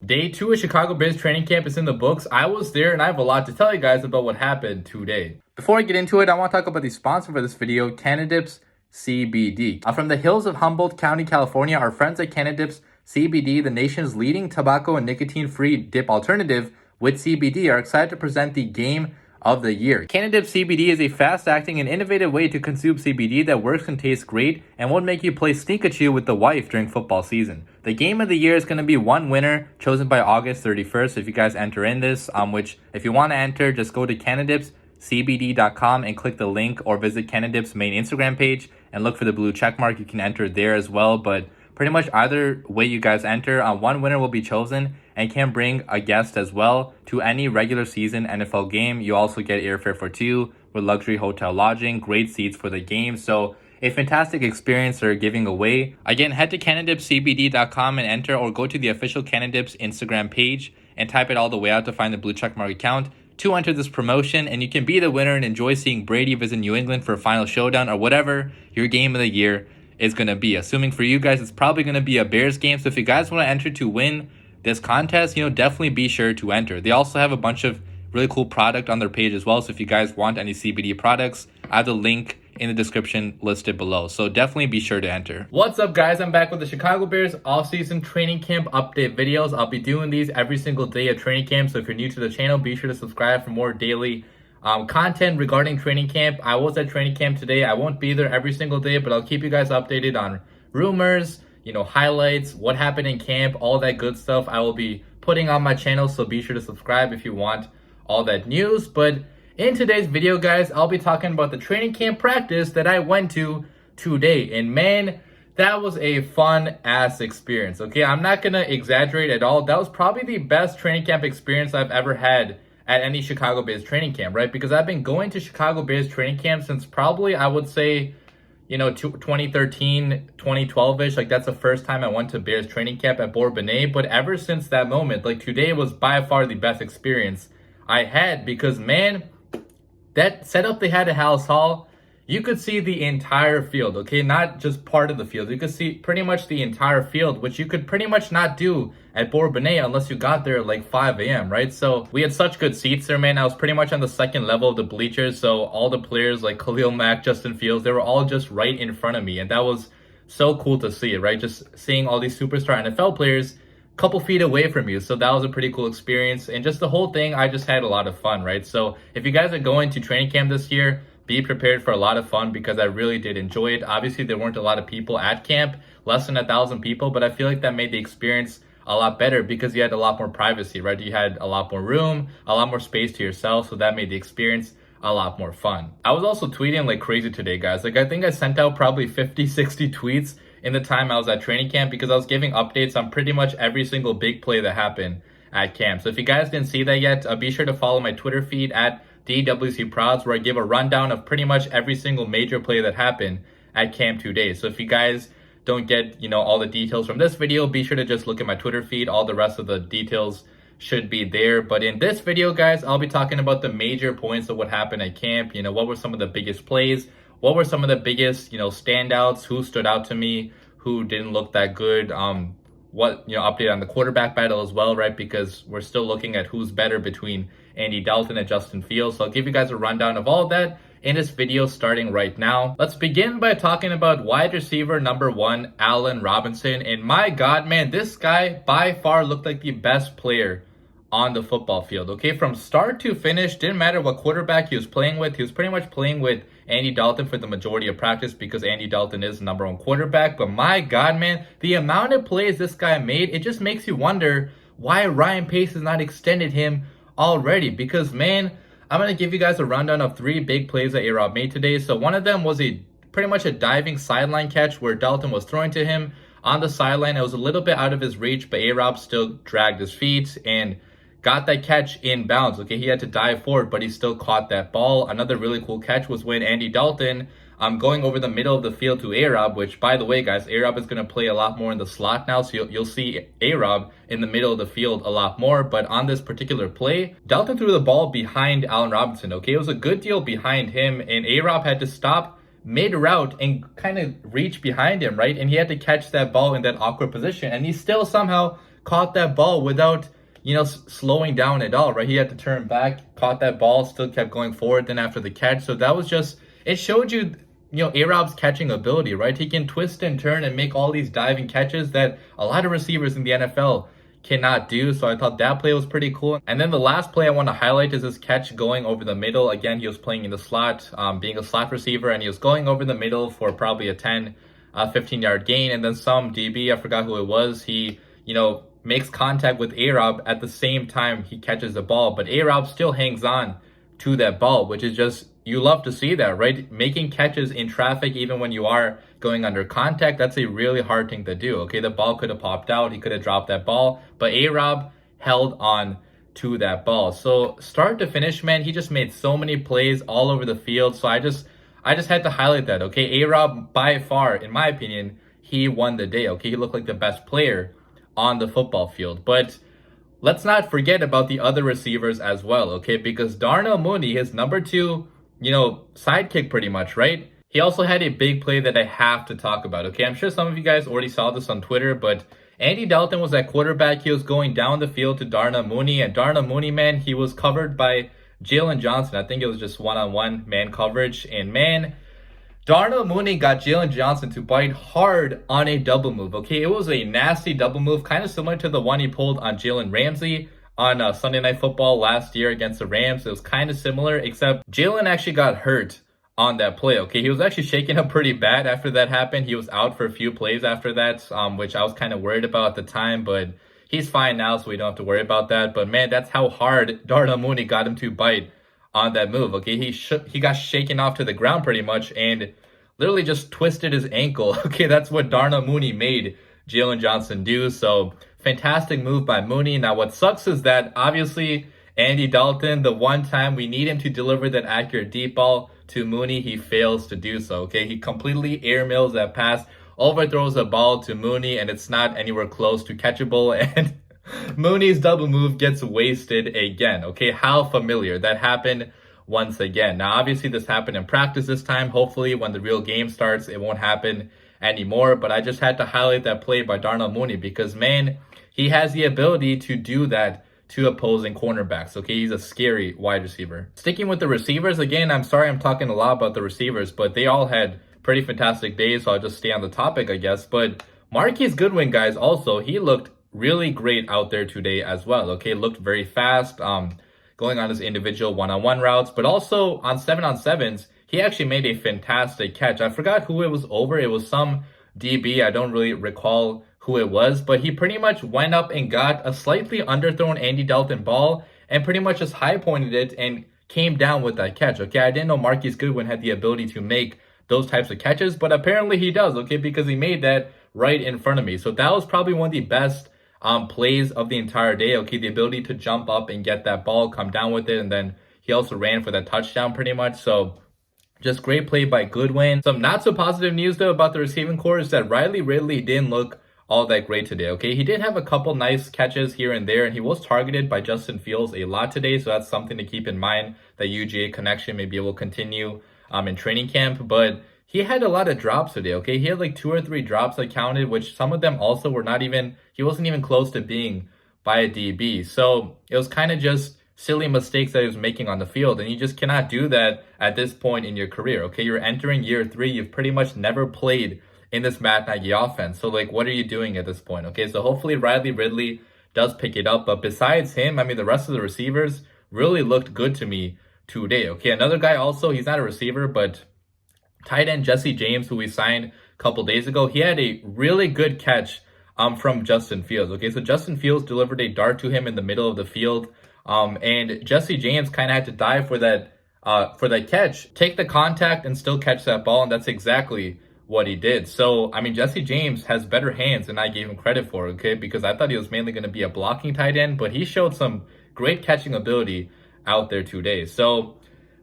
Day 2 of Chicago Bears training camp is in the books. I was there and I have a lot to tell you guys about what happened today. Before I get into it, I want to talk about the sponsor for this video, Canadips CBD. From the hills of Humboldt County, California, our friends at Canadips CBD, the nation's leading tobacco and nicotine-free dip alternative with CBD, are excited to present the game of the year. Canadips CBD is a fast-acting and innovative way to consume CBD that works and tastes great and won't make you play sneak-a-chew with the wife during football season. The game of the year is going to be one winner chosen by August 31st if you guys enter in this, which if you want to enter, just go to CanadipsCBD.com and click the link, or visit Canadips' main Instagram page and look for the blue check mark. You can enter there as well, but pretty much either way you guys enter, one winner will be chosen and can bring a guest as well to any regular season NFL game. You also get airfare for two with luxury hotel lodging, great seats for the game. So a fantastic experience they're giving away. Again, head to CanadipsCBD.com and enter, or go to the official Canadips Instagram page and type it all the way out to find the blue checkmark account to enter this promotion, and you can be the winner and enjoy seeing Brady visit New England for a final showdown or whatever your game of the year is going to be. Assuming for you guys, it's probably going to be a Bears game. So if you guys want to enter to win this contest, definitely be sure to enter. They also have a bunch of really cool product on their page as well. So if you guys want any CBD products, I have the link in the description listed below. So definitely be sure to enter. What's up, guys? I'm back with the Chicago Bears off-season training camp update videos. I'll be doing these every single day of training camp. So if you're new to the channel, be sure to subscribe for more daily content regarding training camp. I was at training camp today. I won't be there every single day, but I'll keep you guys updated on rumors, highlights, what happened in camp, all that good stuff I will be putting on my channel. So be sure to subscribe if you want all that news. But in today's video, guys, I'll be talking about the training camp practice that I went to today. And man, that was a fun ass experience. Okay, I'm not gonna exaggerate at all. That was probably the best training camp experience I've ever had at any Chicago Bears training camp, right? Because I've been going to Chicago Bears training camp since probably, I would say, 2013, 2012-ish. Like, that's the first time I went to Bears training camp at Byrd. But ever since that moment, like, today was by far the best experience I had, because man, that setup they had at Halas Hall, you could see the entire field, okay? Not just part of the field. You could see pretty much the entire field, which you could pretty much not do at Byrd unless you got there at like 5 a.m., right? So we had such good seats there, man. I was pretty much on the second level of the bleachers. So all the players like KHALIL, MACK, Justin Fields, they were all just right in front of me. And that was so cool to see, right? Just seeing all these superstar NFL players a couple feet away from you. So that was a pretty cool experience. And just the whole thing, I just had a lot of fun, right? So if you guys are going to training camp this year, be prepared for a lot of fun, because I really did enjoy it. Obviously, there weren't a lot of people at camp, less than 1,000 people, but I feel like that made the experience a lot better because you had a lot more privacy, right? You had a lot more room, a lot more space to yourself, so that made the experience a lot more fun. I was also tweeting like crazy today, guys. Like, I think I sent out probably 50, 60 tweets in the time I was at training camp, because I was giving updates on pretty much every single big play that happened at camp. So if you guys didn't see that yet, be sure to follow my Twitter feed at DaWindyCity, where I give a rundown of pretty much every single major play that happened at camp today. So if you guys don't get, all the details from this video, be sure to just look at my Twitter feed. All the rest of the details should be there. But in this video, guys, I'll be talking about the major points of what happened at camp. What were some of the biggest plays? What were some of the biggest, standouts? Who stood out to me? Who didn't look that good? What, update on the quarterback battle as well, right? Because we're still looking at who's better between Andy Dalton and Justin Fields. So I'll give you guys a rundown of all of that in this video starting right now. Let's begin by talking about wide receiver number 1, Allen Robinson. And my God, man, this guy by far looked like the best player on the football field, okay? From start to finish, didn't matter what quarterback he was playing with. He was pretty much playing with Andy Dalton for the majority of practice, because Andy Dalton is the number 1 quarterback. But my God, man, the amount of plays this guy made, it just makes you wonder why Ryan Pace has not extended him already. Because, man, I'm going to give you guys a rundown of 3 big plays that AROB made today. So one of them was pretty much a diving sideline catch where Dalton was throwing to him on the sideline. It was a little bit out of his reach, but AROB still dragged his feet and got that catch in bounds. Okay, he had to dive forward, but he still caught that ball. Another really cool catch was when Andy Dalton going over the middle of the field to AROB, which, by the way, guys, AROB is going to play a lot more in the slot now, so you'll see AROB in the middle of the field a lot more. But on this particular play, Dalton threw the ball behind Allen Robinson, okay? It was a good deal behind him, and AROB had to stop mid-route and kind of reach behind him, right? And he had to catch that ball in that awkward position. And he still somehow caught that ball without, slowing down at all, right? He had to turn back, caught that ball, still kept going forward then after the catch. So that was just, it showed you, AROB's catching ability, right? He can twist and turn and make all these diving catches that a lot of receivers in the NFL cannot do. So I thought that play was pretty cool. And then the last play I want to highlight is this catch going over the middle. Again, he was playing in the slot, being a slot receiver, and he was going over the middle for probably a 10, 15-yard gain. And then some DB, I forgot who it was, he, makes contact with AROB at the same time he catches the ball. But AROB still hangs on to that ball, which is just, you love to see that, right? Making catches in traffic, even when you are going under contact, that's a really hard thing to do. Okay, the ball could have popped out, he could have dropped that ball, but AROB held on to that ball. So start to finish, man, he just made so many plays all over the field. So I just had to highlight that. Okay, AROB, by far, in my opinion, he won the day. Okay, he looked like the best player on the football field. But let's not forget about the other receivers as well, okay? Because Darnell Mooney, his number 2, sidekick pretty much, right? He also had a big play that I have to talk about, okay? I'm sure some of you guys already saw this on Twitter, but Andy Dalton was at quarterback. He was going down the field to Darnell Mooney, and Darnell Mooney, man, he was covered by Jalen Johnson. I think it was just one-on-one man coverage, and man, Darnell Mooney got Jalen Johnson to bite hard on a double move, okay? It was a nasty double move, kind of similar to the one he pulled on Jalen Ramsey on Sunday Night Football last year against the Rams. It was kind of similar, except Jalen actually got hurt on that play, okay? He was actually shaken up pretty bad after that happened. He was out for a few plays after that, which I was kind of worried about at the time, but he's fine now, so we don't have to worry about that. But man, that's how hard Darnell Mooney got him to bite on that move, okay? He got shaken off to the ground pretty much and literally just twisted his ankle. Okay, that's what Darnell Mooney made Jalen Johnson do. So fantastic move by Mooney. Now what sucks is that obviously Andy Dalton, the one time we need him to deliver that accurate deep ball to Mooney, he fails to do so. Okay, he completely airmails that pass, overthrows the ball to Mooney, and it's not anywhere close to catchable. And Mooney's double move gets wasted again. Okay, how familiar. That happened once again. Now, obviously, this happened in practice this time. Hopefully, when the real game starts, it won't happen anymore. But I just had to highlight that play by Darnell Mooney because, man, he has the ability to do that to opposing cornerbacks. Okay, he's a scary wide receiver. Sticking with the receivers, again, I'm sorry I'm talking a lot about the receivers, but they all had pretty fantastic days, so I'll just stay on the topic, I guess. But Marquise Goodwin, guys, also, he looked really great out there today as well. Okay, looked very fast, going on his individual one-on-one routes, but also on 7-on-7s, he actually made a fantastic catch. I forgot who it was over. It was some DB. I don't really recall who it was, but he pretty much went up and got a slightly underthrown Andy Dalton ball and pretty much just high pointed it and came down with that catch. Okay, I didn't know Marquise Goodwin had the ability to make those types of catches, but apparently he does, okay, because he made that right in front of me. So that was probably one of the best plays of the entire day. Okay, the ability to jump up and get that ball, come down with it, and then he also ran for that touchdown pretty much. So just great play by Goodwin. Some not so positive news though about the receiving corps is that Riley Ridley didn't look all that great today. Okay, he did have a couple nice catches here and there, and he was targeted by Justin Fields a lot today, so that's something to keep in mind. That UGA connection maybe will continue in training camp, but he had a lot of drops today. Okay, he had like 2 or 3 drops that counted, which some of them also were not even, he wasn't even close to being by a DB. So it was kind of just silly mistakes that he was making on the field, and you just cannot do that at this point in your career. Okay, you're entering year 3, you've pretty much never played in this Matt Nagy offense. So like, what are you doing at this point? Okay, so hopefully Riley Ridley does pick it up. But besides him, I mean, the rest of the receivers really looked good to me today. Okay, another guy also, he's not a receiver, but tight end Jesse James, who we signed a couple days ago, he had a really good catch from Justin Fields. Okay, so Justin Fields delivered a dart to him in the middle of the field, and Jesse James kind of had to dive for that catch, take the contact, and still catch that ball, and that's exactly what he did. So, I mean, Jesse James has better hands than I gave him credit for, okay? Because I thought he was mainly going to be a blocking tight end, but he showed some great catching ability out there today. So,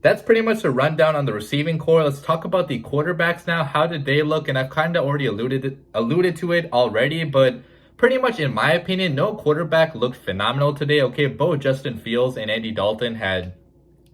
that's pretty much a rundown on the receiving core. Let's talk about the quarterbacks now. How did they look? And I've kind of already alluded to it already, but pretty much in my opinion, no quarterback looked phenomenal today, okay? Both Justin Fields and Andy Dalton had,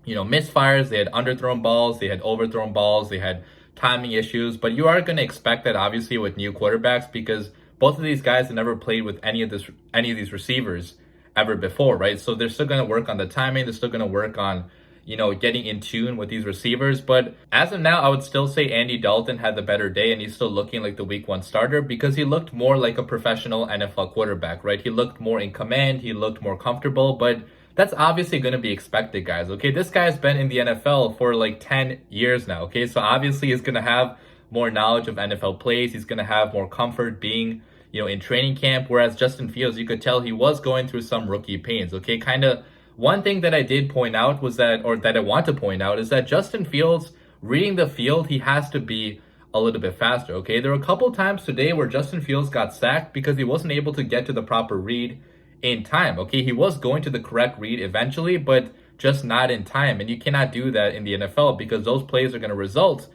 misfires. They had underthrown balls. They had overthrown balls. They had timing issues, but you are going to expect that obviously with new quarterbacks, because both of these guys have never played with any of these receivers ever before, right? So they're still going to work on the timing. They're still going to work on, getting in tune with these receivers. But as of now, I would still say Andy Dalton had the better day, and he's still looking like the week 1 starter because he looked more like a professional NFL quarterback, right? He looked more in command. He looked more comfortable, but that's obviously going to be expected, guys. Okay, this guy's been in the NFL for like 10 years now. Okay, so obviously he's going to have more knowledge of NFL plays. He's going to have more comfort being, in training camp. Whereas Justin Fields, you could tell he was going through some rookie pains. Okay, kind of one thing that I did point out was that, or that I want to point out, is that Justin Fields reading the field, he has to be a little bit faster. Okay, there were a couple times today where Justin Fields got sacked because he wasn't able to get to the proper read in time. Okay, he was going to the correct read eventually, but just not in time. And you cannot do that in the NFL because those plays are going to result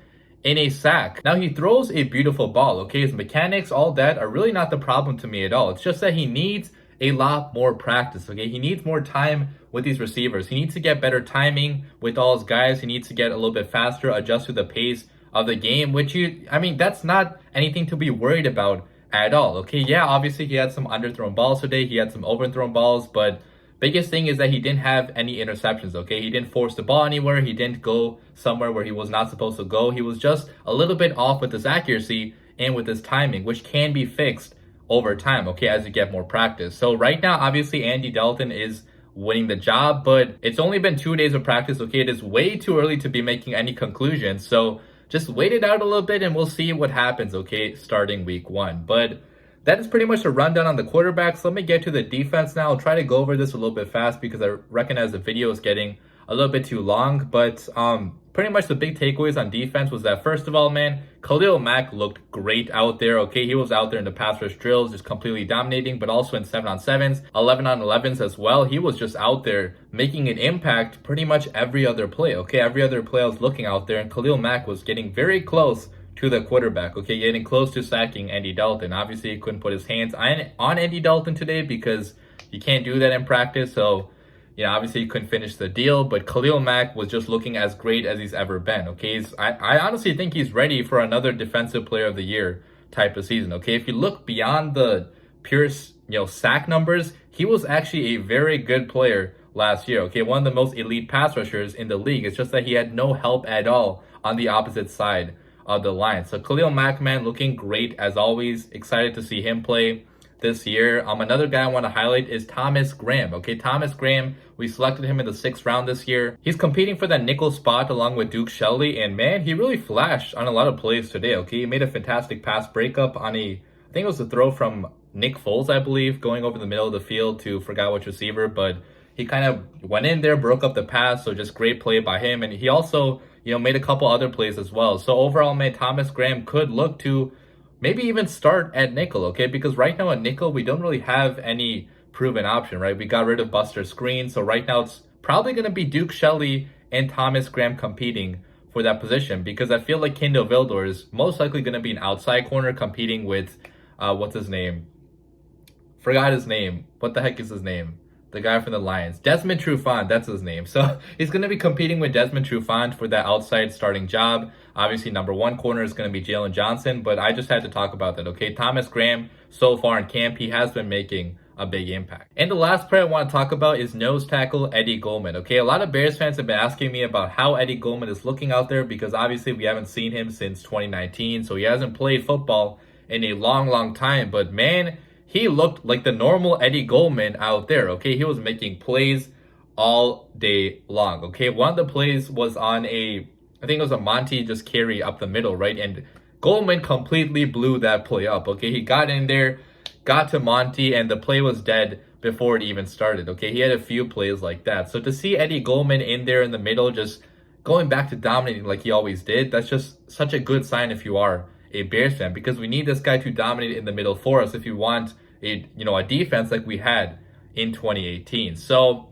in a sack. Now, he throws a beautiful ball. Okay, his mechanics, all that are really not the problem to me at all. It's just that he needs a lot more practice. Okay, he needs more time with these receivers. He needs to get better timing with all his guys. He needs to get a little bit faster, adjust to the pace of the game, which that's not anything to be worried about at all. Okay, yeah, obviously he had some underthrown balls today. He had some overthrown balls, but biggest thing is that he didn't have any interceptions. Okay, he didn't force the ball anywhere. He didn't go somewhere where he was not supposed to go. He was just a little bit off with his accuracy and with his timing, which can be fixed over time, okay, as you get more practice. So right now, obviously, Andy Dalton is winning the job, but it's only been 2 days of practice, okay? It is way too early to be making any conclusions. So just wait it out a little bit and we'll see what happens, okay, starting week 1. But that is pretty much a rundown on the quarterbacks. Let me get to the defense now. I'll try to go over this a little bit fast because I recognize the video is getting a little bit too long. But pretty much the big takeaways on defense was that, first of all, man, KHALIL Mack looked great out there, okay? He was out there in the pass rush drills, just completely dominating, but also in 7-on-7s, 11-on-11s as well. He was just out there making an impact pretty much every other play, okay? Every other play I was looking out there, and KHALIL Mack was getting very close to the quarterback, okay? Getting close to sacking Andy Dalton. Obviously, he couldn't put his hands on Andy Dalton today because you can't do that in practice, so obviously he couldn't finish the deal, but KHALIL Mack was just looking as great as he's ever been, okay? I honestly think he's ready for another Defensive Player of the Year type of season, okay? If you look beyond the pure, sack numbers, he was actually a very good player last year, okay? One of the most elite pass rushers in the league. It's just that he had no help at all on the opposite side of the line. So KHALIL Mack, man, looking great as always. Excited to see him play this year. Another guy I want to highlight is Thomas Graham. Okay, Thomas Graham, we selected him in the 6th round this year. He's competing for that nickel spot along with Duke Shelley, and man, he really flashed on a lot of plays today. Okay, he made a fantastic pass breakup on I think it was a throw from Nick Foles, I believe, going over the middle of the field to forgot which receiver, but he kind of went in there, broke up the pass, so just great play by him. And he also, made a couple other plays as well. So overall, man, Thomas Graham could look to maybe even start at nickel, okay? Because right now at nickel, we don't really have any proven option, right? We got rid of Buster Screen, so right now it's probably going to be Duke Shelley and Thomas Graham competing for that position, because I feel like Kindle Vildor is most likely going to be an outside corner competing with, what's his name? Forgot his name. What the heck is his name? The guy from the Lions. Desmond Trufant, that's his name. So he's going to be competing with Desmond Trufant for that outside starting job. Obviously, number 1 corner is going to be Jalen Johnson, but I just had to talk about that, okay? Thomas Graham, so far in camp, he has been making a big impact. And the last player I want to talk about is nose tackle Eddie Goldman, okay? A lot of Bears fans have been asking me about how Eddie Goldman is looking out there because obviously we haven't seen him since 2019, so he hasn't played football in a long, long time. But man, he looked like the normal Eddie Goldman out there, okay? He was making plays all day long, okay? One of the plays was on I think it was a Monty just carry up the middle, right? And Goldman completely blew that play up, okay? He got in there, got to Monty, and the play was dead before it even started, okay? He had a few plays like that. So to see Eddie Goldman in there in the middle, just going back to dominating like he always did, that's just such a good sign if you are a Bears fan, because we need this guy to dominate in the middle for us if you want a defense like we had in 2018. So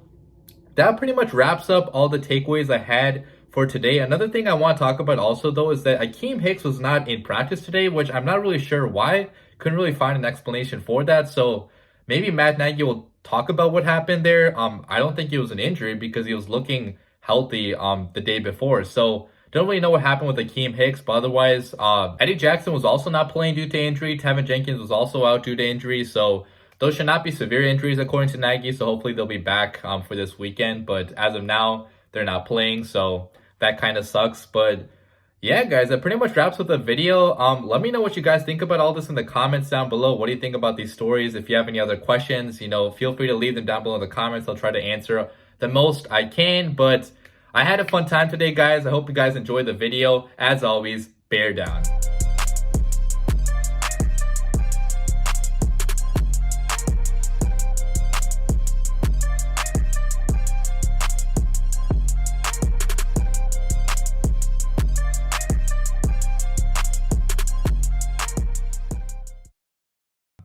that pretty much wraps up all the takeaways I had for today. Another thing I want to talk about also, though, is that Akeem Hicks was not in practice today, which I'm not really sure why. Couldn't really find an explanation for that. So maybe Matt Nagy will talk about what happened there. I don't think it was an injury because he was looking healthy the day before. So Don't really know what happened with Akeem Hicks, but otherwise, Eddie Jackson was also not playing due to injury. Tevin Jenkins was also out due to injury, so those should not be severe injuries according to Nagy, so hopefully they'll be back for this weekend. But as of now, they're not playing, so that kind of sucks. But yeah, guys, that pretty much wraps up the video. Let me know what you guys think about all this in the comments down below. What do you think about these stories? If you have any other questions, feel free to leave them down below in the comments. I'll try to answer the most I can. But I had a fun time today, guys. I hope you guys enjoyed the video. As always, bear down.